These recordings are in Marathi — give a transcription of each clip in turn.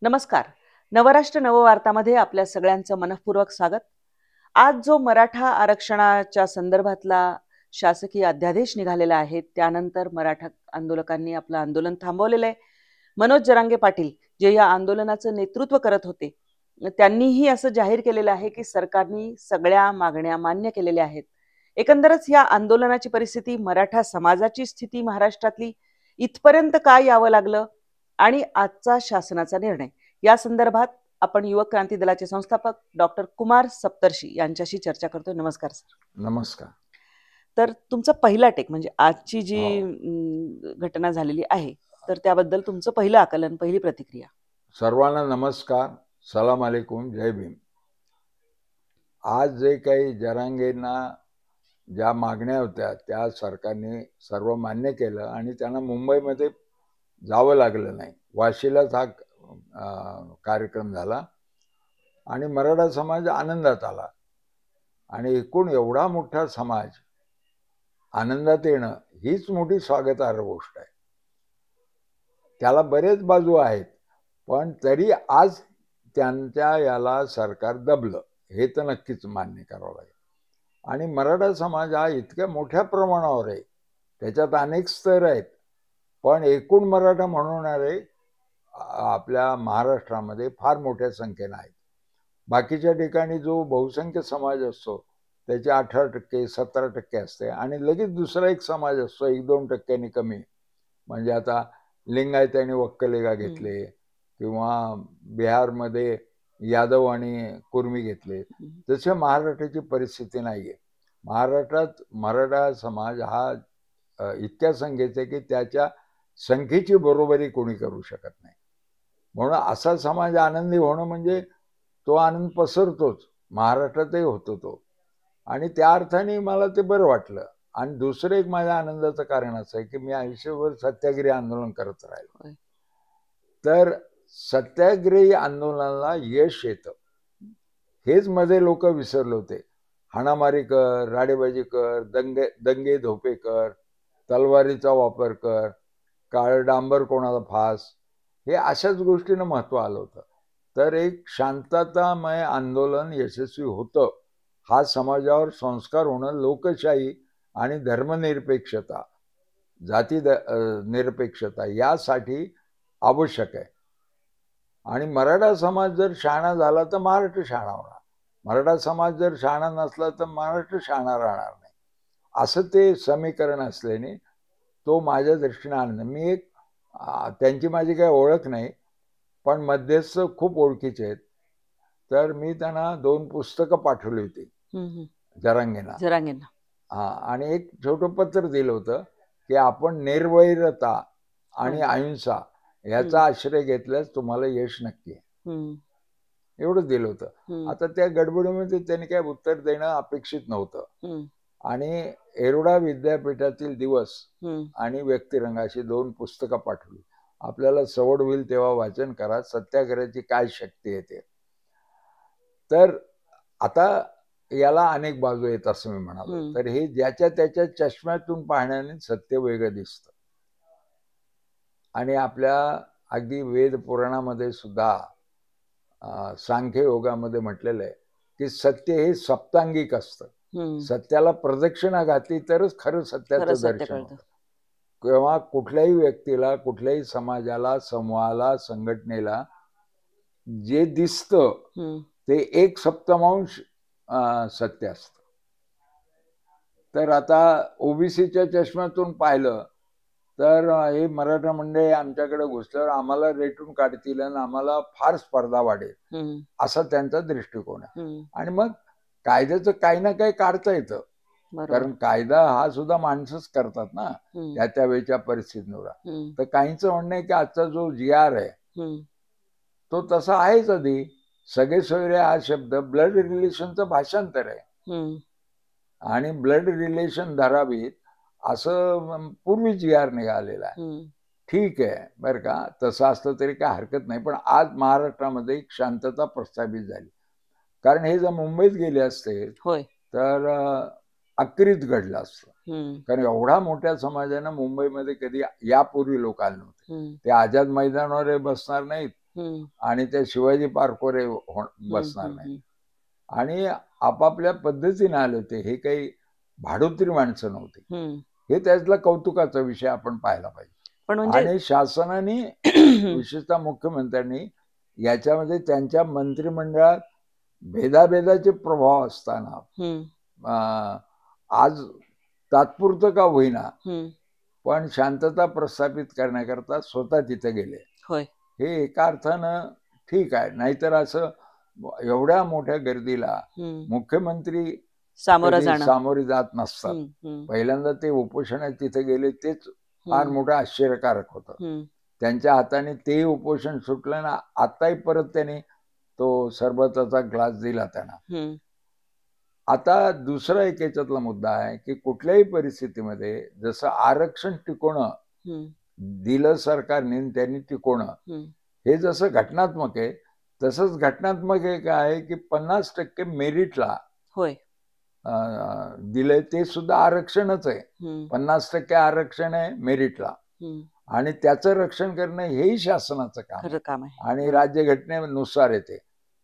नमस्कार. नवराष्ट्र नववार्तामध्ये आपल्या सगळ्यांचं मनःपूर्वक स्वागत. आज जो मराठा आरक्षणाच्या संदर्भातला शासकीय अध्यादेश निघालेला आहे, त्यानंतर मराठा आंदोलकांनी आपलं आंदोलन थांबवलेलं आहे. मनोज जरांगे पाटील जे या आंदोलनाचं नेतृत्व करत होते, त्यांनीही असं जाहीर केलेलं आहे की सरकारने सगळ्या मागण्या मान्य केलेल्या आहेत. एकंदरच या आंदोलनाची परिस्थिती, मराठा समाजाची स्थिती महाराष्ट्रातली इथपर्यंत का यावं लागलं आणि आजचा शासनाचा निर्णय, या संदर्भात आपण युवक क्रांती दलाचे संस्थापक डॉक्टर कुमार सप्तर्षी यांच्याशी चर्चा करतोय. नमस्कार सर. नमस्कार. तर तुमचा पहिला टेक म्हणजे आजची जी हो. घटना झालेली आहे, तर त्याबद्दल तुमचं पहिलं आकलन, पहिली प्रतिक्रिया. सर्वांना नमस्कार, सलाम अलैकुम, जय भीम. आज जे काही जरांगेंना ज्या मागण्या होत्या त्या सरकारने सर्व मान्य केलं आणि त्यांना मुंबईमध्ये जावं लागलं नाही. वाशीलाच हा कार्यक्रम झाला आणि मराठा समाज आनंदात आला. आणि एकूण एवढा मोठा समाज आनंदात येणं हीच मोठी स्वागतार्ह गोष्ट आहे. त्याला बरेच बाजू आहेत, पण तरी आज त्यांच्या याला सरकार दबलं हे तर नक्कीच मान्य करावं लागेल. आणि मराठा समाज हा इतक्या मोठ्या प्रमाणावर आहे, त्याच्यात अनेक स्तर आहेत, पण एकूण मराठा म्हणणारे आपल्या महाराष्ट्रामध्ये फार मोठ्या संख्येने आहेत. बाकीच्या ठिकाणी जो बहुसंख्य समाज असतो त्याचे 18% 17% असते आणि लगेच दुसरा एक समाज असतो 1-2% कमी. म्हणजे आता लिंगायतांनी वक्कलेगा घेतले किंवा बिहारमध्ये यादव आणि कुर्मी घेतले. तसे महाराष्ट्राची परिस्थिती नाहीये. महाराष्ट्रात मराठा समाज हा इतक्या संख्येचा की त्याच्या संख्येची बरोबरी कोणी करू शकत नाही. म्हणून असा समाज आनंदी होणं म्हणजे तो आनंद पसरतोच, महाराष्ट्रातही होतो तो, आणि त्या अर्थाने मला ते बरं वाटलं. आणि दुसरं एक माझ्या आनंदाचं कारण असं आहे की मी आयुष्यभर सत्याग्रही आंदोलन करत राहिलो. तर सत्याग्रही आंदोलनाला यश येतं हेच मध्ये लोक विसरले होते. हाणामारी कर, राडेबाजी कर, दंगे धोपे कर, तलवारीचा वापर कर, काळ डांबर कोणाला फास, हे अशाच गोष्टींना महत्व आलं होतं. तर एक शांततामय आंदोलन यशस्वी होतं. हा समाजावर संस्कार होणं, लोकशाही आणि धर्मनिरपेक्षता, जाती निरपेक्षता यासाठी आवश्यक आहे. आणि मराठा समाज जर शहाणा झाला तर महाराष्ट्र शहाणा होणार. मराठा समाज जर शहाणा नसला तर महाराष्ट्र शहाणा राहणार नाही. असं ते समीकरण असल्याने तो माझ्या दृष्टीने आनंद. मी एक त्यांची माझी काही ओळख नाही, पण मध्यस्थ खूप ओळखीचे आहेत. तर मी त्यांना 2 पुस्तकं पाठवली होती जरांगेंना. आणि एक छोटं पत्र दिलं होतं की आपण निर्वैरता आणि अहिंसा याचा आश्रय घेतल्यास तुम्हाला यश नक्की आहे, एवढं दिलं होतं. आता त्या गडबडीमध्ये त्यांनी काय उत्तर देणं अपेक्षित नव्हतं. आणि एरोडा विद्यापीठातील दिवस आणि व्यक्तिरंग अशी 2 पुस्तकं पाठवली. आपल्याला सवड होईल तेव्हा वाचन करा, सत्याग्रहाची काय शक्ती येते. तर आता याला अनेक बाजू आहेत असं मी म्हणालो. तर हे ज्याच्या त्याच्या चष्म्यातून पाहण्याने सत्य वेगळं दिसतं. आणि आपल्या अगदी वेद पुराणामध्ये सुद्धा सांख्य योगामध्ये म्हटलेलं आहे की सत्य हे सप्तांगिक असतं. सत्याला प्रदक्षिणा घातली तरच खरं सत्याचं दर्शन होतं. किंवा कुठल्याही व्यक्तीला, कुठल्याही समाजाला, समूहाला, संघटनेला जे दिसतं ते 1 सप्तमांश सत्य असतं. तर आता ओबीसीच्या चष्म्यातून पाहिलं तर हे मराठा मंडळी आमच्याकडे घुसल्यावर आम्हाला रेटून काढतील आणि आम्हाला फार स्पर्धा वाढेल, असा त्यांचा दृष्टिकोन आहे. आणि मग कायद्याचं काही ना काही काढता येतं, कारण कायदा हा सुद्धा माणसंच करतात ना त्या वेळच्या परिस्थितीनुसार. तर काहींचं म्हणणं आहे की आजचा जो GR आहे तो तसा आहेच. आधी सगळे सोयरे हा शब्द ब्लड रिलेशनचं भाषांतर आहे आणि ब्लड रिलेशन धरावीत असं पूर्वी GR निघालेला आहे. ठीक आहे बरं का, तसं असलं तरी काय हरकत नाही. पण आज महाराष्ट्रामध्ये एक शांतता प्रस्थापित झाली. कारण हे जर मुंबईत गेले असते तर अक्रीत घडलं असतं. कारण एवढा मोठ्या समाजानं मुंबईमध्ये कधी यापूर्वी लोक आले नव्हते. ते आझाद मैदानावर बसणार नाहीत आणि त्या शिवाजी पार्कवर बसणार नाही. आणि आपापल्या पद्धतीने आले होते, हे काही भाडोत्री माणसं नव्हती. हे त्यातला कौतुकाचा विषय आपण पाहायला पाहिजे. पण म्हणजे आणि शासनाने विशेषतः मुख्यमंत्र्यांनी याच्यामध्ये त्यांच्या मंत्रिमंडळात भेदाभेदाचे प्रभाव असताना आज तात्पुरतं का होईना पण शांतता प्रस्थापित करण्याकरता स्वतः तिथे गेले. हे एका अर्थानं ठीक आहे, नाहीतर असं एवढ्या मोठ्या गर्दीला मुख्यमंत्री सामोरे जात नसतात. पहिल्यांदा ते उपोषणात तिथे गेले, तेच फार मोठं आश्चर्यकारक होतं. त्यांच्या हाताने ते उपोषण सुटलं ना, आताही परत त्यांनी तो सरबताचा ग्लास दिला त्यांना. आता दुसरा एक याच्यातला मुद्दा आहे की कुठल्याही परिस्थितीमध्ये जसं आरक्षण टिकवणं दिलं सरकारने, त्यांनी टिकवणं हे जसं घटनात्मक आहे, तसंच घटनात्मक एक आहे की 50% मेरिटला दिलंय, ते सुद्धा आरक्षणच आहे. 50% आरक्षण आहे मेरिटला, आणि त्याचं रक्षण करणं हेही शासनाचं काम आहे आणि राज्यघटनेनुसार येते.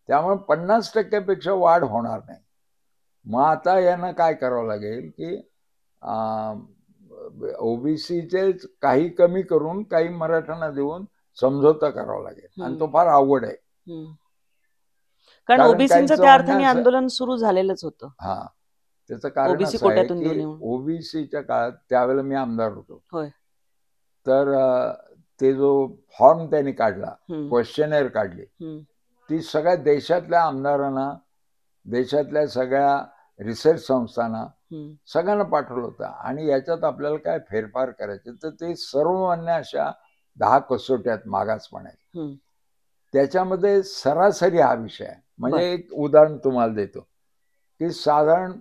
त्यामुळे 50% पेक्षा वाढ होणार नाही. मग आता यांना काय करावं लागेल की ओबीसीचे काही कमी करून काही मराठ्यांना देऊन समझोता करावा लागेल, आणि तो फार अवघड आहे. कारण ओबीसीचं त्या अर्थाने आंदोलन सुरू झालेलंच होतं. हा, त्याचं कारण असं आहे की ओबीसीच्या काळात त्यावेळेला मी आमदार होतो, तर ते जो फॉर्म त्यांनी काढला, क्वेश्चनेअर काढली, ती सगळ्या देशातल्या आमदारांना, देशातल्या सगळ्या रिसर्च संस्थांना, सगळ्यांना पाठवलं होतं. आणि याच्यात आपल्याला काय फेरफार करायचे, तर ते सर्वमान्य अशा 10 कसोट्यात मागासपणाच्या, त्याच्यामध्ये सरासरी हा विषय आहे. म्हणजे एक उदाहरण तुम्हाला देतो की साधारण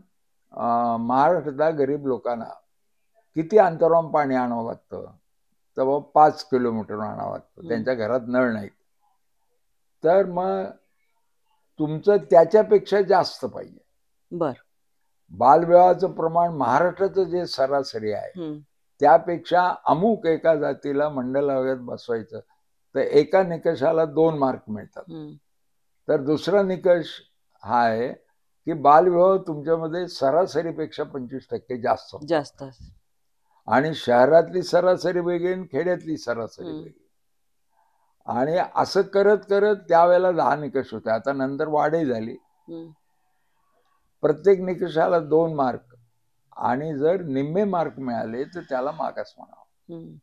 महाराष्ट्रातल्या गरीब लोकांना किती अंतरावरून पाणी आणावं लागतं, तर 5 किलोमीटर आणावं लागतं. त्यांच्या घरात नळ नाहीत, तर मग तुमचं त्याच्यापेक्षा जास्त पाहिजे. बालविवाहाचं प्रमाण महाराष्ट्राचं जे सरासरी आहे त्यापेक्षा अमुक एका जातीला मंडल आयोगात बसवायचं तर एका निकषाला 2 मार्क मिळतात. तर दुसरा निकष हा आहे की बालविवाह तुमच्यामध्ये सरासरीपेक्षा 25% जास्त, आणि शहरातली सरासरी वेगळी आणि खेड्यातली सरासरी वेगळी. आणि असं करत करत त्यावेळेला 10 निकष होते. आता नंतर वाढही झाली. प्रत्येक निकषाला 2 मार्क, आणि जर निम्मे मार्क मिळाले तर त्याला मागास म्हणावं.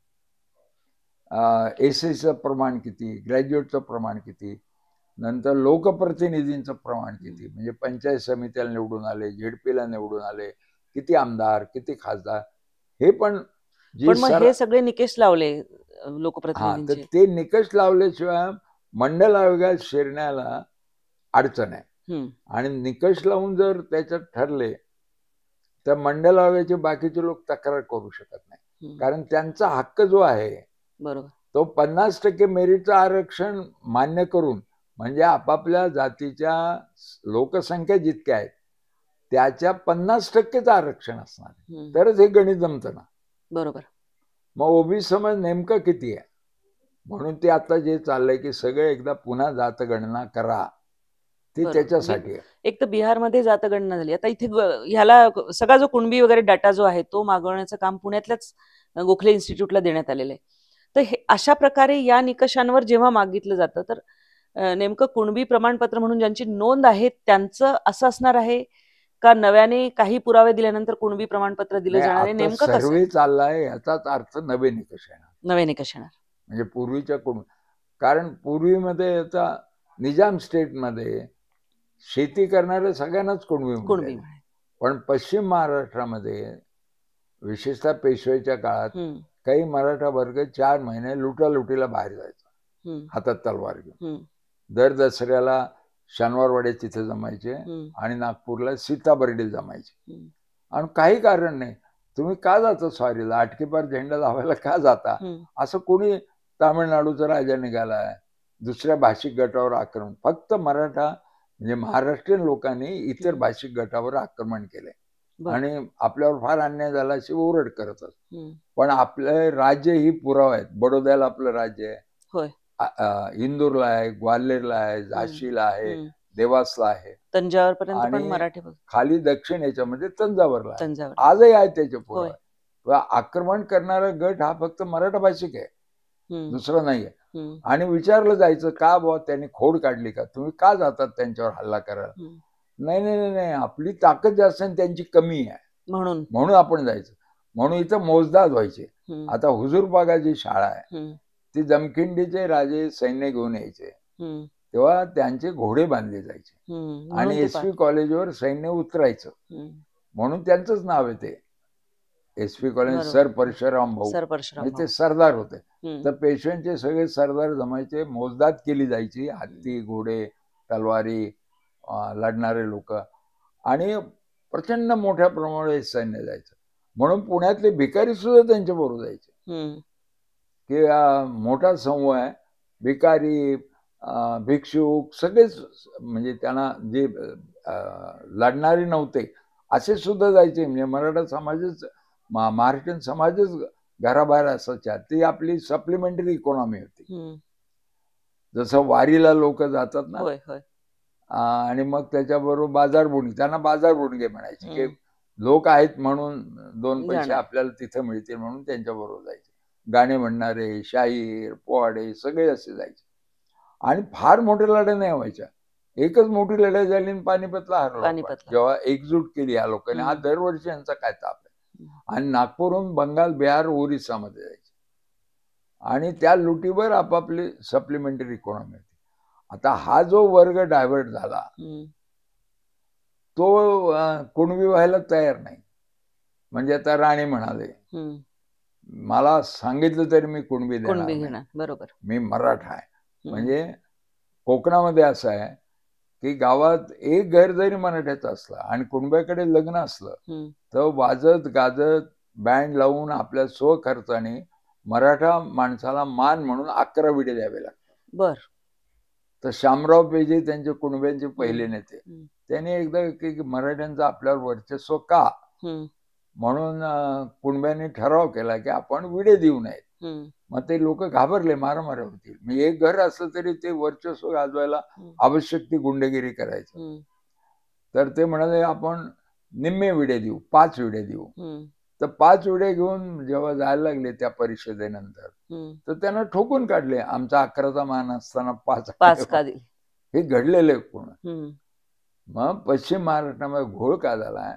एससीचं प्रमाण किती, ग्रॅज्युएटचं प्रमाण किती, नंतर लोकप्रतिनिधींचं प्रमाण किती, म्हणजे पंचायत समितीला निवडून आले, झेडपीला निवडून आले, किती आमदार, किती खासदार, हे पण हे सगळे निकष लावले लोकप्रतिनिधींचे. तर ते निकष लावल्याशिवाय मंडल आयोगात शिरण्याला अडचण आहे. आणि निकष लावून जर त्याच्यात ठरले तर मंडल आयोगाचे बाकीचे लोक तक्रार करू शकत नाही, कारण त्यांचा हक्क जो आहे तो 50% मेरिटचं आरक्षण मान्य करून, म्हणजे आपापल्या जातीच्या लोकसंख्या जितक्या आहेत त्याच्या 50%चं आरक्षण असणार, तरच हे गणित जमतं ना. मग ओबीसी समाज नेमकं किती आहे, म्हणून ते आता जे चाललंय की सगळे एकदा पुन्हा जातगणना करा, ते त्याच्यासाठी आहे. एक तर बिहारमध्ये जातगणना झाली, आता इथे ह्याला सगळा जो कुणबी वगैरे डाटा जो आहे तो मागवण्याचं काम पुण्यातल्याच गोखले इन्स्टिट्यूटला देण्यात आलेलं आहे. तर हे अशा प्रकारे या निकषांवर जेव्हा मागितलं जातं तर नेमकं कुणबी प्रमाणपत्र म्हणून ज्यांची नोंद आहे त्यांचं असं असणार आहे का नव्याने काही पुरावे दिल्यानंतर कुणबी प्रमाणपत्र दिलं जाणार आहे, नेमकं कसं सर्वे चाललाय याचाच अर्थ नवे निकष येणार. म्हणजे पूर्वीच्या कारण पूर्वीमध्ये आता निजाम स्टेटमध्ये शेती करणारे सगळ्यांनाच कुणबी, पण पश्चिम महाराष्ट्रामध्ये विशेषतः पेशवेच्या काळात काही मराठा वर्ग 4 महिने लुटालुटीला बाहेर जायचा, हातात तलवार घेऊन. दर दसऱ्याला शनिवारवाडे तिथे जमायचे आणि नागपूरला सीताबर्डीला जमायचे, आणि काही कारण नाही. तुम्ही का जाता स्वारीला, आटकीपार झेंडा लावायला का जाता, असं कोणी तामिळनाडूचा राजा निघालाय, दुसऱ्या भाषिक गटावर आक्रमण, फक्त मराठा म्हणजे महाराष्ट्रीयन लोकांनी इतर भाषिक गटावर आक्रमण केले आणि आपल्यावर फार अन्याय झाला अशी ओरड करत असत. पण आपलं राज्य ही पुरावा आहेत. बडोद्याला आपलं राज्य आहे, इंदूरला आहे, ग्वाल्हेरला आहे, झाशीला आहे, देवासला आहे, तंजावर पर्यंत पण आणि मराठी खाली दक्षिण याच्यामध्ये तंजावरला आहे. तंजावर आजही आहे त्याचे पुरावे. आक्रमण करणारा गट हा फक्त मराठा भाषिक आहे, दुसरं नाहीये. आणि विचारलं जायचं का बुवा त्यांनी खोड काढली का, तुम्ही का जातात त्यांच्यावर हल्ला करायला? नाही नाही नाही, आपली ताकद जास्त आहे, त्यांची कमी आहे म्हणून आपण जायचं. म्हणून इथं मोजदाद व्हायचे. आता हुजूरबागा जी शाळा आहे ती जमखिंडीचे राजे सैन्य घेऊन यायचे, तेव्हा त्यांचे घोडे बांधले जायचे आणि एसपी कॉलेजवर सैन्य उतरायचं, म्हणून त्यांचंच नाव आहे ते एसपी कॉलेज. सर परशुराम भाऊ म्हणजे ते सरदार होते. तर पेशव्यांचे सगळे सरदार जमायचे, मोजदाद केली जायची, हत्ती, घोडे, तलवारी, लढणारे लोक, आणि प्रचंड मोठ्या प्रमाणात सैन्य जायचं. म्हणून पुण्यातले भिकारी सुद्धा त्यांच्या बरोबर जायचे, की मोठा समूह आहे, भिकारी, भिक्षुक सगळेच, म्हणजे त्यांना जे लढणारे नव्हते असे सुद्धा जायचे. म्हणजे मराठा समाजच, महाराष्ट्रीयन समाजच घराबाहेर असायच्या. ती आपली सप्लिमेंटरी इकॉनॉमी होती. जसं वारीला लोक जातात ना, आणि मग त्याच्याबरोबर बाजारबोणी, त्यांना बाजारबोणगे म्हणायचे, की लोक आहेत म्हणून 2 पैसे आपल्याला तिथं मिळतील म्हणून त्यांच्याबरोबर जायचे. गाणे म्हणणारे, शाहीर, पोवाडे सगळे असे जायचे. आणि फार मोठ्या लढाई नाही व्हायच्या. एकच मोठी लढाई झाली आणि पानिपतला हरवला, जेव्हा एकजूट केली या लोकांनी. हा दरवर्षी यांचा काय ताप आहे. आणि नागपूरहून बंगाल, बिहार, ओरिसामध्ये जायचे, आणि त्या लुटीवर आपापली सप्लिमेंटरी इकॉनॉमी होती. आता हा जो वर्ग डायव्हर्ट झाला तो कुणबी व्हायला तयार नाही. म्हणजे आता राणे म्हणाले, मला सांगितलं तरी मी कुणबी देणार नाही, बरोबर, मी मराठा आहे. म्हणजे कोकणामध्ये असं आहे की गावात एक घर जरी मराठ्याचं असलं आणि कुणब्याकडे लग्न असलं तर वाजत गाजत बँड लावून आपल्या स्वखर्चाने मराठा माणसाला मान म्हणून 11 विडे द्यावे लागतात. बर. तर शामराव पेजे त्यांचे कुणब्यांचे पहिले नेते, त्यांनी एकदा मराठ्यांचं आपल्यावर वर्चस्व का, म्हणून कुणब्यांनी ठराव केला की आपण विडे देऊ नयेत. मग ते लोक घाबरले, मारामाऱ्या होतील. म्हणजे एक घर असलं तरी ते वर्चस्व गाजवायला आवश्यक ती गुंडगिरी करायचं. तर ते म्हणाले आपण निम्मे विडे देऊ, 5 विडे देऊ. तर 5 विडे घेऊन जेव्हा जायला लागले त्या परिषदेनंतर, तर त्यांना ठोकून काढले. आमचा 11चा मान असताना 5 का दिले, हे घडलेलं पूर्ण. मग पश्चिम महाराष्ट्रामध्ये घोळ का झाला,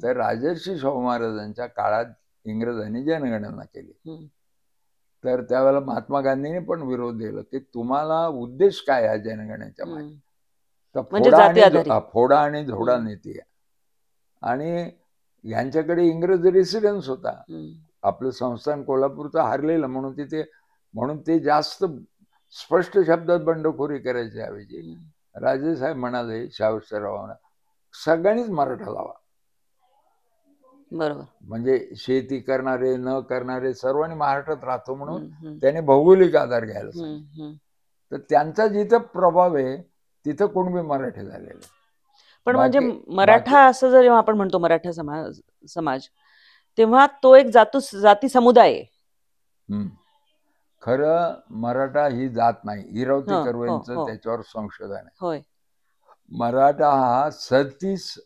तर राजर्षी शाहू महाराजांच्या काळात इंग्रजांनी जनगणना केली. तर त्यावेळेला महात्मा गांधींनी पण विरोध दिला की तुम्हाला उद्देश काय आहे जनगणनेच्या मागे, तर फोडा आणि झोडा नीती आहे. आणि यांच्याकडे इंग्रज रेसिडेन्स होता, आपलं संस्थान कोल्हापूरचं हारलेलं, म्हणून ते जास्त स्पष्ट शब्दात बंडखोरी करायची ऐवजी राजेसाहेब म्हणाले शाहूरावांना, सगळ्यांनीच मराठा लावा. बरोबर, म्हणजे शेती करणारे न करणारे सर्वांनी महाराष्ट्रात राहतो म्हणून त्याने भौगोलिक आधार घ्यायला सांगितलं. तर त्यांचा जिथं प्रभाव आहे तिथं कुणबी मराठी झालेले. पण म्हणजे मराठा असं जर जेव्हा आपण म्हणतो मराठा समाज, तेव्हा तो एक जाती समुदाय आहे. खरं मराठा ही जात नाही. इरावती कर्वेंचं त्याच्यावर संशोधन आहे. मराठा हा 37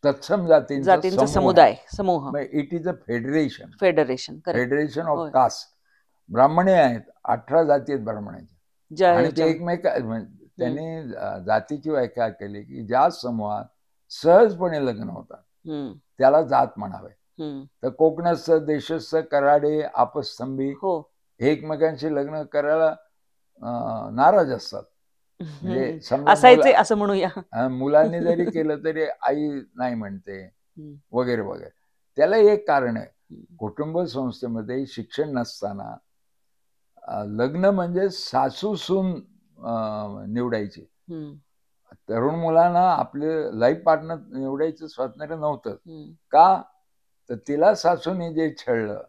तत्सम जातींचा समूह. It is a federation of caste. ब्राह्मणे आहेत, 18 जाती आहेत ब्राह्मणांच्या, आणि ते एकमेक त्यांनी जातीची व्याख्या केली की ज्या समूहात सहजपणे लग्न होतात त्याला जात म्हणावे. तर कोकणस्थ, देशस्थ, कराडे, आपस्तंभी एकमेकांशी लग्न करायला नाराज असतात. म्हणजे असं म्हणूया, मुलांनी जरी केलं तरी आई नाही म्हणते वगैरे वगैरे. त्याला एक कारण आहे, कुटुंब संस्थेमध्ये शिक्षण नसताना लग्न म्हणजे सासू सून निवडायची. तरुण मुलांना आपले लाईफ पार्टनर निवडायचं स्वातंत्र्य नव्हतं. का, तर तिला सासूने जे छळलं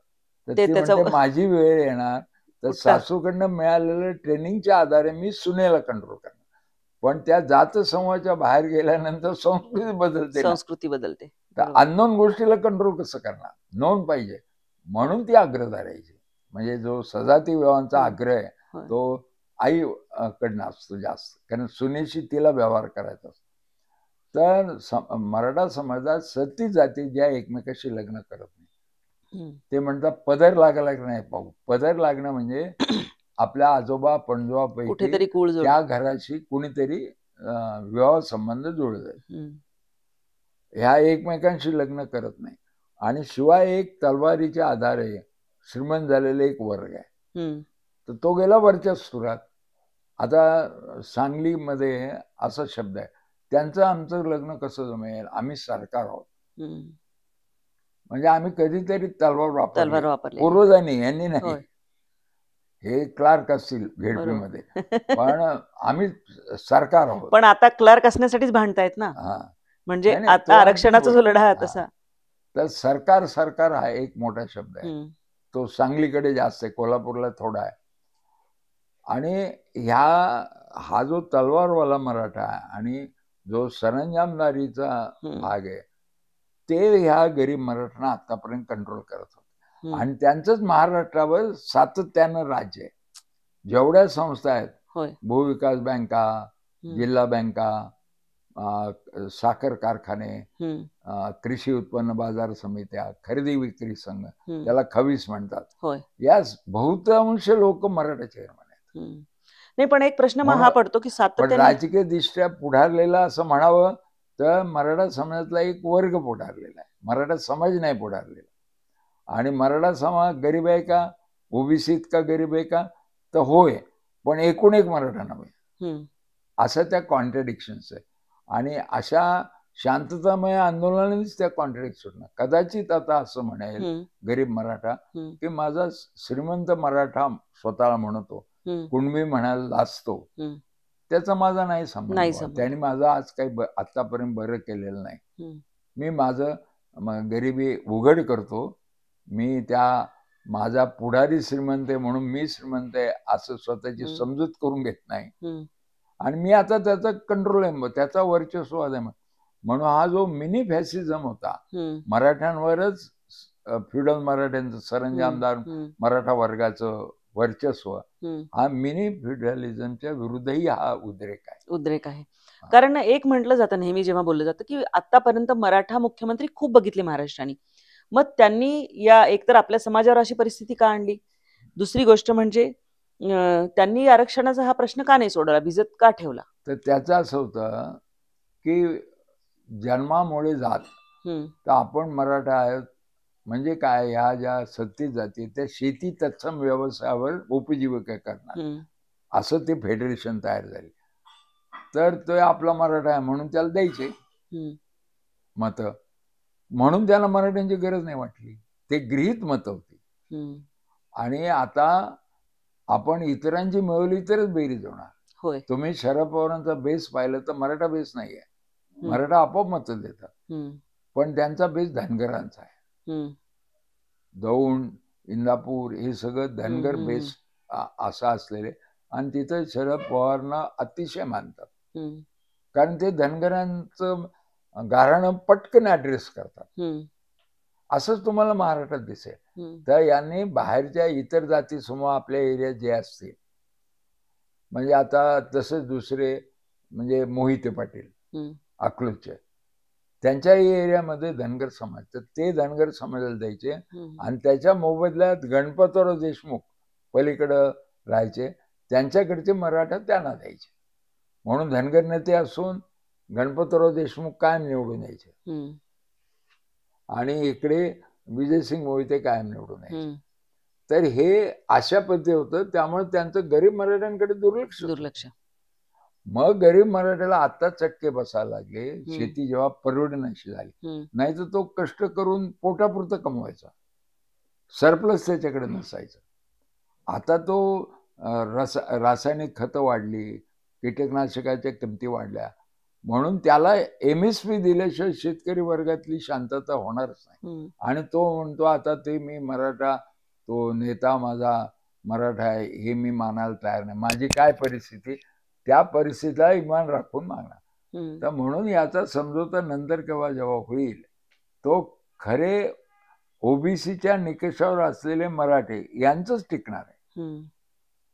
तर ती म्हणते माझी वेळ येणार तर सासूकडनं मिळालेल्या ट्रेनिंगच्या आधारे मी सुनेला कंट्रोल करणार. पण त्या जात समूहाच्या बाहेर गेल्यानंतर संस्कृती बदलते. तर अननोन गोष्टीला कंट्रोल कसं करणार, नोंद पाहिजे. म्हणून ती आग्रह धरायची. म्हणजे जो सजाती विवाहांचा आग्रह आहे तो आई कडनं असतो जास्त, कारण सुनेशी तिला व्यवहार करायचा असतो. तर मराठा समाजात सती जाती ज्या एकमेकाशी लग्न करत नाही, ते म्हणतात पदर लागला की नाही पाहू. पदर लागणं म्हणजे आपल्या आजोबा पणजोबापैकी कुठेतरी कुळजोड. त्या घराशी कुणीतरी विवाह संबंध जुळले. ह्या एकमेकांशी लग्न करत नाही. आणि शिवाय एक तलवारीच्या आधारे श्रीमंत झालेले एक वर्ग आहे, तर तो गेला वरच्या सुरात. आता सांगलीमध्ये असा शब्द आहे, त्यांचं आमचं लग्न कसं जमेल, आम्ही सरकार आहोत. म्हणजे आम्ही कधीतरी तलवार वापरली पूर्वजांनी, यांनी नाही. हे क्लार्क असतील झेडपीमध्ये, पण आम्ही सरकार आहोत. पण आता क्लार्क असण्यासाठीच भांडतायत ना. म्हणजे आता आरक्षणाचा जो लढा आहे तसा. तर सरकार सरकार हा एक मोठा शब्द आहे, तो सांगलीकडे जास्त आहे, कोल्हापूरला थोडा आहे. आणि हा जो तलवारवाला मराठा आणि जो सरंजामदारीचा भाग आहे, ते ह्या गरीब मराठ्यांना आतापर्यंत कंट्रोल करत होते. आणि त्यांचंच महाराष्ट्रावर सातत्यानं राज्य आहे. जेवढ्या संस्था आहेत, भूविकास बँका, जिल्हा बँका, साखर कारखाने, कृषी उत्पन्न बाजार समित्या, खरेदी विक्री संघ, त्याला खवीस म्हणतात, यास बहुतांश लोक मराठा चेअरमन आहेत. नाही, पण एक प्रश्न मग हा पडतो की सातत्याने राजकीय दृष्ट्या पुढारलेला असं म्हणावं तर मराठा समाजातला एक वर्ग पुढारलेला आहे, मराठा समाज नाही पुढारलेला. आणि मराठा समाज गरीब आहे का, ओबीसी इतका गरीब आहे का, तर होय, पण एकूण एक मराठा नव्हे, असं त्या कॉन्ट्रडिक्शन्स आहे. आणि अशा शांततामय आंदोलनानेच त्या कॉन्ट्रडिक्ट सुटणार. कदाचित आता असं म्हणेल गरीब मराठा की माझा श्रीमंत मराठा स्वतःला म्हणतो, कुणबी म्हणायला लाजतो, त्याचा माझा नाही संबंध. त्यांनी माझं आज काही आतापर्यंत बरं केलेलं नाही. मी माझं गरिबी उघड करतो. मी त्या माझा पुढारी श्रीमंत आहे म्हणून मी श्रीमंत आहे असं स्वतःची समजूत करून घेत नाही. आणि मी आता त्याचा कंट्रोल आहे, त्याचा वर्चस्वाद आहे. म्हणून हा जो मिनी फॅसिझम होता, मराठ्यांवरच फ्युडल मराठ्यांचं, सरंजामदार मराठा वर्गाचं वर्चस्व, हा मिनी फ्युडलिझमच्या विरुद्धही हा उद्रेक आहे. कारण एक म्हटलं जातं नेहमी जेव्हा बोललं जातं की आतापर्यंत मराठा मुख्यमंत्री खूप बघितले महाराष्ट्राने, मग त्यांनी या एकतर आपल्या समाजावर अशी परिस्थिती का आणली, दुसरी गोष्ट म्हणजे त्यांनी आरक्षणाचा हा प्रश्न का नाही सोडवला, भिजत का ठेवला. तर त्याचं असं होतं की जन्मामुळे जात, तर आपण मराठा आहोत म्हणजे काय, ह्या ज्या सत्ती जाती त्या शेती तत्सम व्यवसायावर उपजीविका करणार, असं ते फेडरेशन तयार झाले. तर तो आपला मराठा आहे म्हणून त्याला द्यायचे मत, म्हणून त्याला मराठ्यांची गरज नाही वाटली, ते गृहीत मत होती. आणि आता आपण इतरांची मिळवली तरच बेरीज होणार. तुम्ही शरद पवारांचा बेस पाहिलं तर मराठा बेस नाही आहे, मराठा आपोआप मत देतात, पण त्यांचा बेस धनगरांचा आहे. दौंड, इंदापूर हे सगळं धनगर बेस असं असलेले, आणि तिथं शरद पवारांना अतिशय मानतात, कारण ते धनगरांचं गाऱ्हाणं पटकन ऍड्रेस करतात. असंच तुम्हाला महाराष्ट्रात दिसेल. तर यांनी बाहेरच्या इतर जाती समूह आपल्या एरियात जे असतील, म्हणजे आता तसंच दुसरे म्हणजे मोहिते पाटील अकलूजचे, त्यांच्या एरियामध्ये धनगर समाज, तर ते धनगर समाजाला द्यायचे. आणि त्याच्या मोबदल्यात गणपतराव देशमुख पलीकडं राहायचे, त्यांच्याकडचे मराठा त्यांना द्यायचे. म्हणून धनगर नेते असून गणपतराव देशमुख कायम निवडून यायचे, आणि इकडे विजयसिंग मोहिते कायम निवडून यायचे. तर हे अशा पद्धती होतं, त्यामुळे त्यांचं गरीब मराठ्यांकडे दुर्लक्ष. मग गरीब मराठ्याला आता चटके बसायला लागले, शेती जेव्हा परवडण्याची झाली, नाही तर तो कष्ट करून पोटापुरतं कमवायचा, सरप्लस त्याच्याकडे नसायचं. आता तो रासायनिक खतं वाढली, कीटकनाशकाच्या किमती वाढल्या, म्हणून त्याला MSP दिल्याशिवाय शेतकरी वर्गातली शांतता होणारच नाही. आणि तो म्हणतो आता ते मी मराठा, तो नेता माझा मराठा आहे हे मी मानायला तयार नाही, माझी काय परिस्थिती, त्या परिस्थितीला इमान राखून मागणार. तर म्हणून याचा समजोता नंतर जेव्हा होईल, तो खरे ओबीसीच्या निकषावर असलेले मराठे यांचंच टिकणार आहे.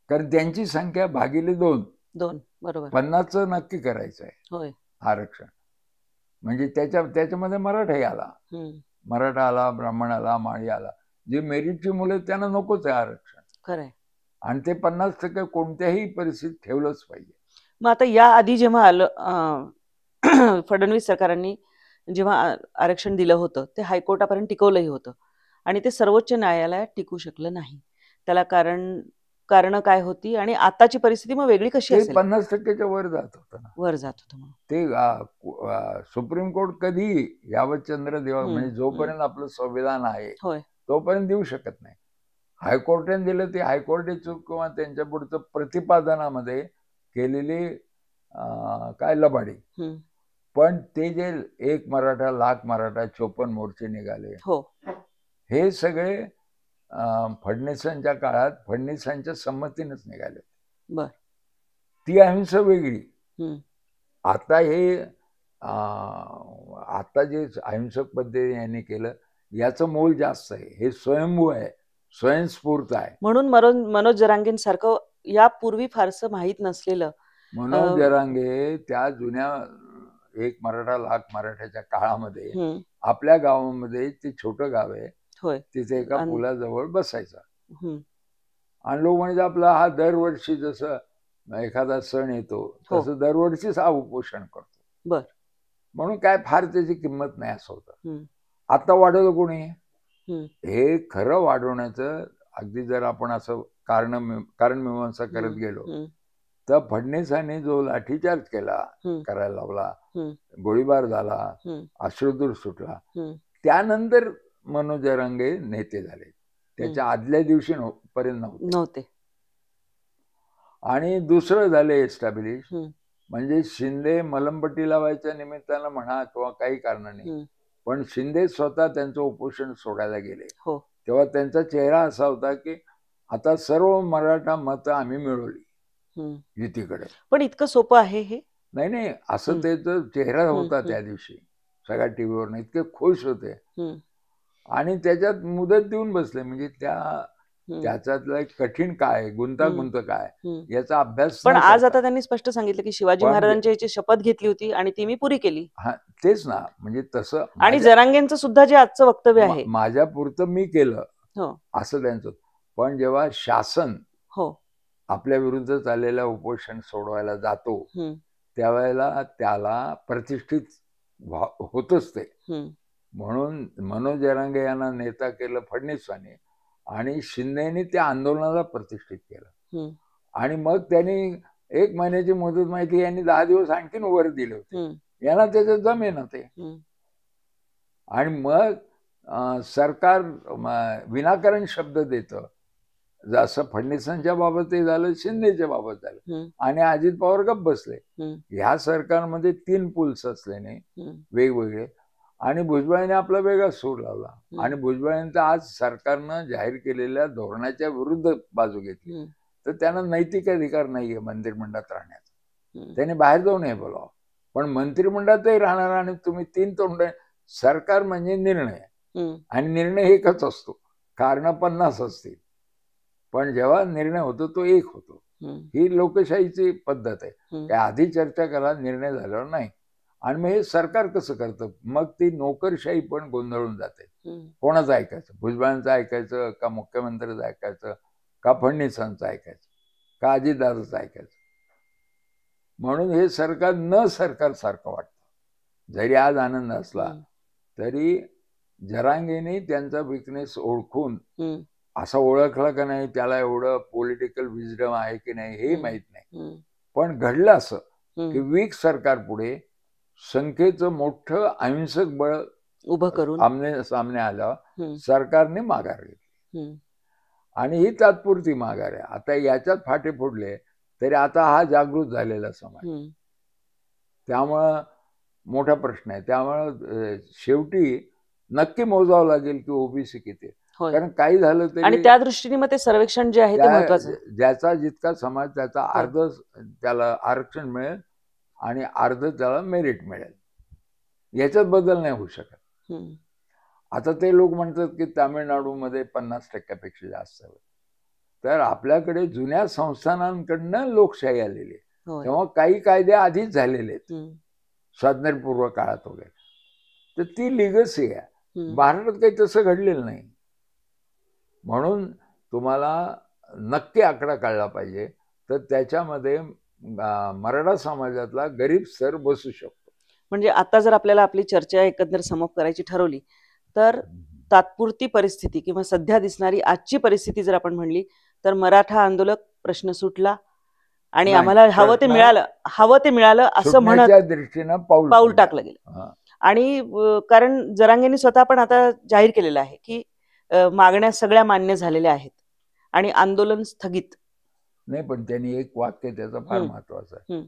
कारण त्यांची संख्या भागिले 2 बरोबर 50चं नक्की करायचं आहे होय आरक्षण. म्हणजे त्याच्यामध्ये मराठाही आला, मराठा आला, ब्राह्मण आला, माळी आला. जे मेरिटची मुलं आहेत त्यांना नकोच आहे आरक्षण. खरंय. आणि ते 50% कोणत्याही परिस्थितीत ठेवलंच पाहिजे. मग आता या आधी जेव्हा आलं फडणवीस सरकारांनी जेव्हा आरक्षण दिलं होतं ते हायकोर्टापर्यंत टिकवलंही होतं आणि ते सर्वोच्च न्यायालयात टिकू शकलं नाही. त्याला कारण काय होती आणि आताची परिस्थिती मग वेगळी कशी ते असेल? 50%च्या वर जात होतं ना, वर जात होतं म्हणून. ते सुप्रीम कोर्ट कधी यावत चंद्र देवा म्हणजे जोपर्यंत आपलं संविधान आहे होय तोपर्यंत देऊ शकत नाही. हायकोर्टाने दिलं ते हायकोर्टे चूक किंवा त्यांच्या पुढचं प्रतिपादनामध्ये केलेली काय लबाडी. पण ते जे 1 मराठा लाख मराठा 54 मोर्चे निघाले, हो हे सगळे फडणवीसांच्या काळात फडणवीसांच्या संमतीनेच निघाले. बर ती अहिंसा वेगळी. आता हे आता जे अहिंसक पद्धतीने यांनी केलं याचं मोल जास्त आहे. हे स्वयंभू आहे, स्वयंस्फूर्त आहे. म्हणून मनोज जरांगेंसारखं यापूर्वी फारसं माहीत नसलेलं मनोज जरांगे त्या जुन्या 1 मराठा लाख मराठ्याच्या काळामध्ये आपल्या गावामध्ये ते छोटं गाव आहे, तिथे एका पुलाजवळ बसायचा आणि लोक म्हणजे आपला हा दरवर्षी जसं एखादा सण येतो तसं दरवर्षीच हा उपोषण करतो. बर म्हणून काय फार त्याची किंमत नाही असं होतं. आता वाढवलं कोणी? हे खरं वाढवण्याचं अगदी जर आपण असं कारण मीमांसा करत गेलो तर फडणवीसांनी जो लाठीचार्ज करायला लावला, गोळीबार झाला, अश्रुधूर सुटला, त्यानंतर मनोज जरांगे नेते झाले. त्याच्या आदल्या दिवशी पर्यंत नव्हते. आणि दुसरं झालं एस्टॅब्लिश म्हणजे शिंदे मलमपट्टी लावायच्या निमित्तानं म्हणा किंवा काही कारणाने, पण शिंदे स्वतः त्यांचं उपोषण सोडायला गेले. तेव्हा त्यांचा चेहरा असा होता की आता सर्व मराठा मतं आम्ही मिळवली युतीकडे. पण इतकं सोपं आहे हे? नाही, असं त्याचा चेहरा होता त्या दिवशी सगळ्या टीव्हीवर. इतके खुश होते आणि त्याच्यात मुदत देऊन बसले. म्हणजे त्याच्यातलं कठीण काय, गुंतागुंत काय याचा अभ्यास. पण आज आता त्यांनी स्पष्ट सांगितलं की शिवाजी महाराजांच्या याची शपथ घेतली होती आणि ती मी पुरी केली. हा तेच ना, म्हणजे तसं. आणि जरांगेंचं सुद्धा जे आजचं वक्तव्य आहे माझ्या पुरतं मी केलं असं त्यांचं. पण जेव्हा शासन आपल्या विरुद्ध चाललेलं उपोषण सोडवायला जातो त्यावेळेला त्याला प्रतिष्ठित होतच ते. म्हणून मनोज जरांगे यांना नेता केलं फडणवीसांनी आणि शिंदेनी त्या आंदोलनाला प्रतिष्ठित केलं. आणि मग त्यांनी 1 महिन्याची मुदत माहिती यांनी 10 दिवस आणखीन वर दिले होते. यांना त्याचं जमेना ते. आणि मग सरकार विनाकारण शब्द देतं, जसं फडणवीसांच्या बाबतही झालं, शिंदेच्या बाबत झालं. आणि अजित पवार गप्प बसले. ह्या सरकारमध्ये 3 पुल्स असल्याने वेगवेगळे, आणि भुजबळांनी आपला वेगळा सूर लावला आणि भुजबळांनी आज सरकारनं जाहीर केलेल्या धोरणाच्या विरुद्ध बाजू घेतली. तर त्यांना नैतिक अधिकार नाहीये मंत्रिमंडळात राहण्याचा. त्यांनी बाहेर जाऊ नये बोलावं, पण मंत्रिमंडळातही राहणार. आणि तुम्ही 3 तोंड. सरकार म्हणजे निर्णय, आणि निर्णय एकच असतो, कारण 50 असतील, पण जेव्हा निर्णय होतो तो एक होतो. ही लोकशाहीची पद्धत आहे. काय आधी चर्चा करा, निर्णय झाल्यावर नाही. आणि मग हे सरकार कसं करतं? मग ती नोकरशाही पण गोंधळून जाते. कोणाचं ऐकायचं? भुजबळांचं ऐकायचं का मुख्यमंत्र्यांचं ऐकायचं का फडणवीसांचं ऐकायचं का अजितदादांचं ऐकायचं? म्हणून हे सरकार न सरकार सारखं वाटतं. जरी आज आनंद असला तरी जरांगेने त्यांचा विकनेस ओळखून असं ओळखला का नाही, त्याला एवढं पॉलिटिकल विजडम आहे की नाही हे माहित नाही. पण घडलं असं की वीक सरकार पुढे संख्येचं मोठं अहिंसक बळ उभं करून आमने सामने आलं, सरकारने माघार घेतली. आणि ही तात्पुरती माघार आहे. आता याच्यात फाटे फोडले तरी आता हा जागृत झालेला समाज, त्यामुळं मोठा प्रश्न आहे. त्यामुळं शेवटी नक्की मोजावं लागेल की ओबीसी किती. कारण काही झालं तरी, आणि त्या दृष्टीने मग ते सर्वेक्षण जे आहे ते महत्त्वाचं. ज्याचा जितका समाज त्याचा अर्ध त्याला आरक्षण मिळेल आणि अर्ध त्याला मेरिट मिळेल, याच्यात बदल नाही होऊ शकत. आता ते लोक म्हणतात की तामिळनाडूमध्ये 50% पेक्षा जास्त. तर आपल्याकडे जुन्या संस्थानांकडनं लोकशाही आलेली आहे. होय. तेव्हा काही कायदे आधीच झालेले आहेत हम्म, स्वातंत्र्यपूर्व काळात वगैरे. तर ती लिगसी आहे. हम्म. भारतात काही तसं घडलेलं नाही. म्हणून तुम्हाला नक्की आकडा काढला पाहिजे. तर त्याच्यामध्ये मराठा समाजातला गरीब स्तर बसू शकतो. म्हणजे आता जर आपल्याला आपली चर्चा एकंदर समोप करायची ठरवली तर तात्पुरती परिस्थिती किंवा सध्या दिसणारी आजची परिस्थिती जर आपण म्हणली तर मराठा आंदोलक प्रश्न सुटला आणि नाही, आम्हाला हवं ते प्रश्न मिळालं, हवं ते मिळालं असं म्हणत सुटण्याच्या दृष्टीनं पाऊल पडलं. टाकलं गेलं. हा. आणि कारण जरांगेंनी स्वतः पण आता जाहीर केलेलं आहे की मागण्या सगळ्या मान्य झालेल्या आहेत आणि आंदोलन स्थगित. नाही, पण त्यांनी एक वाक्य त्याचं फार हम्म, महत्वाचं आहे हम्म,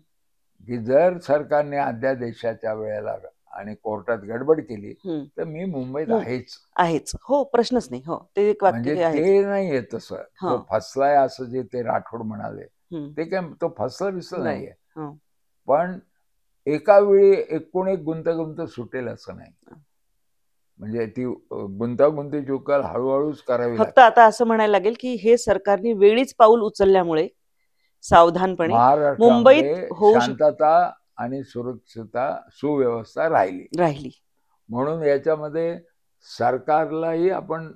की जर सरकारने अध्यादेशाच्या वेळेला आणि कोर्टात गडबड केली हम्म. तर मी मुंबईत हम्म. आहेच. आहेच, हो, प्रश्नच नाही. हो, ते एक वाक्य म्हणजे हे आहेच. ते नाहीये तसं. हो. तो फसलाय असं जे ते राठोड म्हणाले हम्म. ते काय तो फसला बिसला नाही. नाहीये. हो. पण एका वेळी एकूण एक गुंतागुंत सुटेल असं नाही. म्हणजे ती गुंतागुंतीची उकल हळूहळूच करावी फक्त लागते. आता असं म्हणायला लागेल की हे सरकारने वेळीच पाऊल उचलल्यामुळे सावधानपणे मुंबईत महाराष्ट्रामध्ये होऊ शांतता आणि सुरक्षितता सुव्यवस्था राहिली. म्हणून याच्यामध्ये सरकारलाही आपण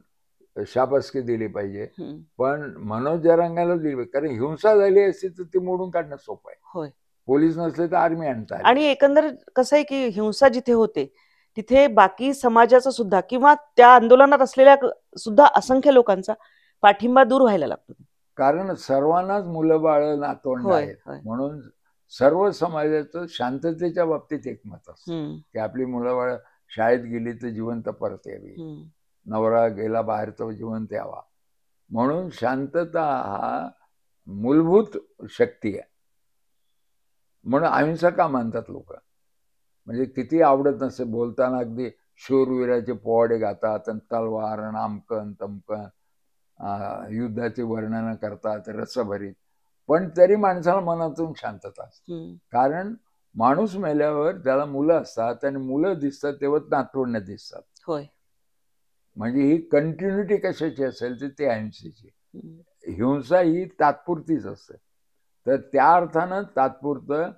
शाबासकी दिली पाहिजे. हम्म. पण मनोज जरांगेला दिली पाहिजे. कारण हिंसा झाली असती तर ती मोडून काढणं सोपं आहे. होय. पोलीस नसले तर आर्मी आणता आली. आणि एकंदर कसं आहे की हिंसा जिथे होते तिथे बाकी समाजाचा सुद्धा किंवा त्या आंदोलनात असलेल्या सुद्धा असंख्य लोकांचा पाठिंबा दूर व्हायला लागतो. कारण सर्वांनाच मुलं बाळ नातवंड होय, आहेत. होय. म्हणून सर्व समाजाचं शांततेच्या बाबतीत एकमत असतं हम्म, की आपली मुलं बाळ शाळेत गेली तर जिवंत परत यावी, हम्म. नवरा गेला बाहेर तर जिवंत यावा. म्हणून शांतता हा मूलभूत शक्ती आहे. म्हणून अहिंसा का मानतात लोक? म्हणजे किती आवडत नसे बोलताना अगदी शूरवीराचे पोवाडे गातात आणि तलवार आणि आमकन तमकन युद्धाचे वर्णन करतात रसभरीत. पण तरी माणसाला मनातून शांतता असते. हम्म. कारण माणूस मेल्यावर त्याला मुलं असतात आणि मुलं दिसतात तेव्हा नातवंड दिसतात. होय. म्हणजे ही कंटिन्युटी कशाची असेल तर ती अहिंसेची. हम्म. हिंसा ही तात्पुरतीच असते. तर त्या अर्थानं तात्पुरतं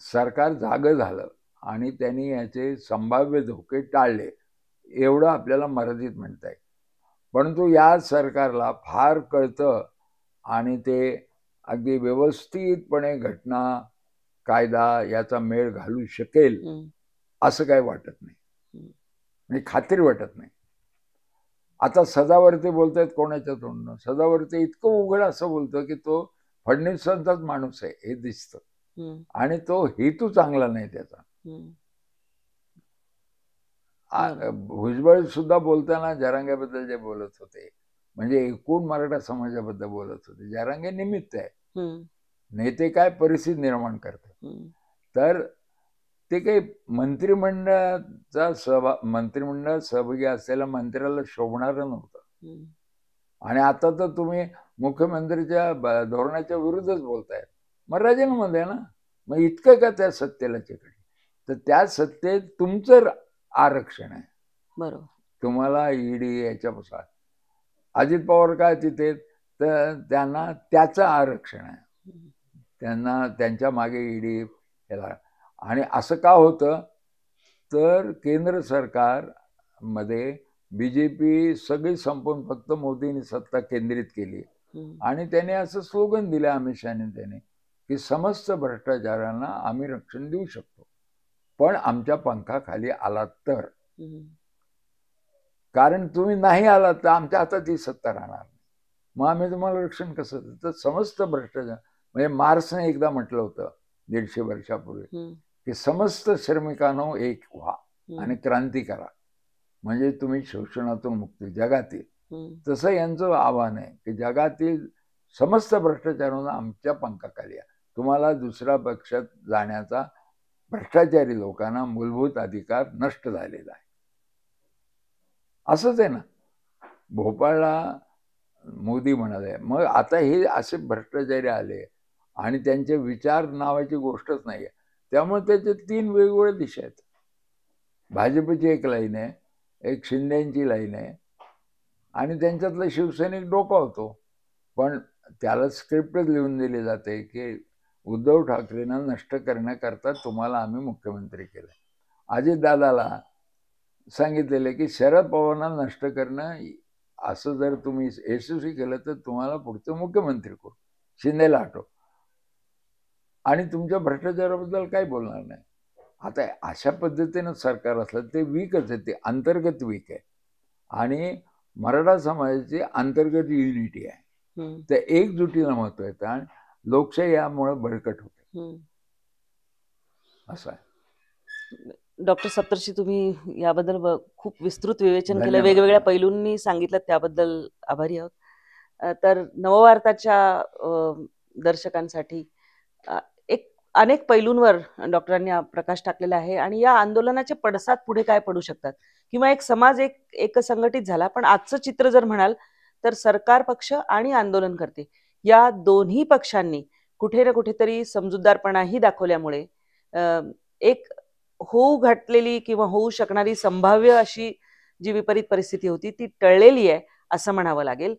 सरकार जागं झालं आणि त्यांनी याचे संभाव्य धोके टाळले एवढं आपल्याला मर्यादित म्हणता येईल. परंतु या सरकारला फार कळतं आणि ते अगदी व्यवस्थितपणे घटना कायदा याचा मेळ घालू शकेल असं काही वाटत नाही. म्हणजे खात्री वाटत नाही. आता सदावर्ते बोलतायत कोणाच्या तोंडनं? सदावर्ते इतकं उघड असं बोलतो की तो फडणवीसांचाच माणूस आहे हे दिसतं आणि तो हेतू चांगला नाही त्याचा. भुजबळ सुद्धा बोलताना जरांगेबद्दल जे बोलत होते म्हणजे एकूण मराठा समाजाबद्दल बोलत होते. जरांगे निमित्त आहे, नेते काय परिस्थिती निर्माण करतात. तर ते काही मंत्रिमंडळात सहभागी असलेल्या मंत्र्याला शोभणारं नव्हतं. आणि आता तर तुम्ही मुख्यमंत्र्याच्या धोरणाच्या विरुद्धच बोलतायत. मग राजीनामा द्या ना. मग इतकं का त्या सत्तेला चिकट? तर त्या सत्तेत तुमचं आरक्षण आहे. बरोबर. तुम्हाला ईडी याच्यापासून अजित पवार काय तिथे तर त्यांना त्याचं आरक्षण आहे. त्यांना त्यांच्या मागे ईडी याला. आणि असं का होतं तर केंद्र सरकारमध्ये बीजेपी सगळी संपून फक्त मोदींनी सत्ता केंद्रित केली आणि त्याने असं स्लोगन दिलं अमित शहाने त्याने की समस्त भ्रष्टाचारांना आम्ही रक्षण देऊ शकतो पण आमच्या पंखाखाली आलात तर. कारण तुम्ही नाही आलात तर आमच्या हातात ही सत्ता राहणार नाही. मग आम्ही तुम्हाला रक्षण कसं देऊ? तर समस्त भ्रष्टाचार म्हणजे मार्क्सने एकदा म्हटलं होतं 150 वर्षापूर्वी की समस्त श्रमिकांनो एक व्हा आणि क्रांती करा म्हणजे तुम्ही शोषणातून मुक्ती जगातील. तसं यांचं आव्हान आहे की जगातील समस्त भ्रष्टाचारांना आमच्या पंखाखाली या. तुम्हाला दुसऱ्या पक्षात जाण्याचा भ्रष्टाचारी लोकांना मूलभूत अधिकार नष्ट झालेला आहे. असंच आहे ना. भोपाळला मोदी म्हणाले. मग आता हे असे भ्रष्टाचारी आले आणि त्यांचे विचार नावाची गोष्टच नाही आहे. त्यामुळे त्याचे 3 वेगवेगळ्या दिशा आहेत. भाजपची एक लाईन आहे, एक शिंदेची लाईन आहे आणि त्यांच्यातला शिवसैनिक डोकावतो. पण त्याला स्क्रिप्टच लिहून दिली जाते की उद्धव ठाकरेंना नष्ट करण्याकरता तुम्हाला आम्ही मुख्यमंत्री केलं. अजितदादाला सांगितलेलं की शरद पवारांना नष्ट करणं असं जर तुम्ही यशस्वी केलं तर तुम्हाला पुढचं मुख्यमंत्री करू, शिंदेला हटव आणि तुमच्या भ्रष्टाचाराबद्दल काही बोलणार नाही. आता अशा पद्धतीनं सरकार असलं ते वीकच आहे, ते अंतर्गत वीक आहे आणि मराठा समाजाची अंतर्गत युनिटी आहे. तर एकजुटीला महत्व येतं आणि लोकशाही यामुळे बळकट होते. असं आहे. डॉक्टर सप्तर्षी, तुम्ही याबद्दल खूप विस्तृत विवेचन केलं, वेगवेगळ्या पैलूंनी सांगितलं, त्याबद्दल आभारी आहोत. तर नववार्ताच्या दर्शकांसाठी अनेक पैलूंवर डॉक्टरांनी प्रकाश टाकलेला आहे आणि या आंदोलनाचे पडसाद पुढे काय पडू शकतात किंवा एक समाज एक संघटित झाला, पण आजचं चित्र जर म्हणाल तर सरकार पक्ष आणि आंदोलनकर्ते या दोन्ही पक्षांनी कुठे ना कुठेतरी समजूतदारपणाही दाखवल्यामुळे एक होऊ घातलेली किंवा होऊ शकणारी संभाव्य अशी जी विपरीत परिस्थिती होती ती टळलेली आहे असं म्हणावं लागेल.